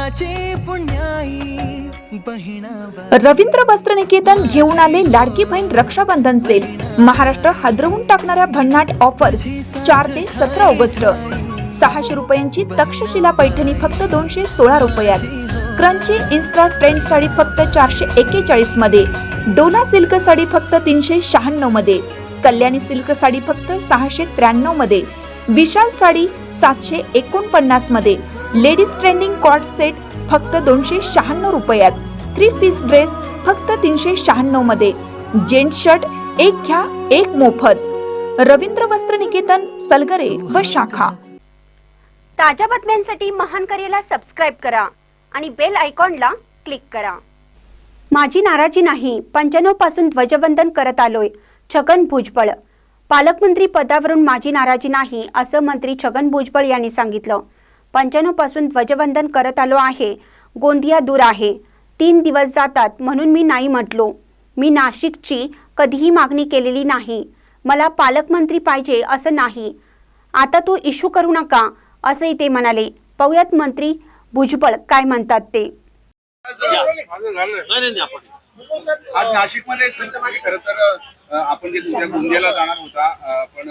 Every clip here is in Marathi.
कुळाची पुण्याई बहिणा। रवींद्र वस्त्रनिकेतन घेऊन आले लाडकी बहीण रक्षाबंधन सेल। महाराष्ट्र हादरवून टाकणाऱ्या भन्नाट ऑफर्स 4 ते 17 ऑगस्ट। 600 रुपयांची तक्षशिला पैठणी फक्त 216 रुपयात। क्रंची इन्स्टा ट्रेंड साडी फक्त 441 मध्ये। डोला सिल्क साडी फक्त 396 मध्ये। कल्याणी सिल्क साडी फक्त 693 मध्ये। विशाल साडी 749 मध्ये। लेडीज ट्रेंडिंग कॉर्ड सेट फक्त 296 रुपयात। 3 पीस ड्रेस फक्त 396 मध्ये। जेंट्स शर्ट एक घ्या एक मोफत। रवींद्र वस्त्रनिकेतन, सलगरे व शाखा। ताज्या बातम्यांसाठी महान करेला सबस्क्राइब करा आणि बेल आयकॉनला क्लिक करा। माझी नाराजी नाही, 95 पासून ध्वजवंदन करत आलोय, छगन भुजबळ। पालकमंत्री पदावरून माझी नाराजी नाही असं मंत्री छगन भुजबळ यांनी सांगितलं। 95 पासून ध्वजवंदन करत आलो आहे, गोंदिया दूर आहे, 3 दिवस जातात म्हणून मी नाही म्हटलो। मी नाशिकची कधीही मागणी केलेली नाही, मला पालकमंत्री पाहिजे असं नाही, आता तो इश्यू करू नका असंही ते म्हणाले। पाहुयात मंत्री भुजबळ काय म्हणतात ते। आज नाशिकमध्ये खरं तर आपण जे तुमच्या गोंदियाला जाणार होता, पण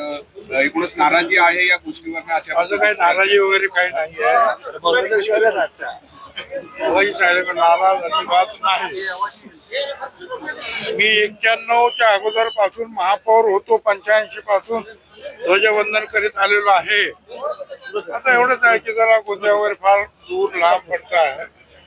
एकूणच नाराजी आहे या गोष्टीवर। अशा काही नाराजी वगैरे काही नाही आहे, नाराज अजिबात नाही। मी 91च्या अगोदर पासून महापौर होतो, 85 पासून ध्वजवंदन करीत आलेलो आहे। आता एवढंच आहे की जरा गोंदिया वगैरे फार दूर लांब पडत आहे,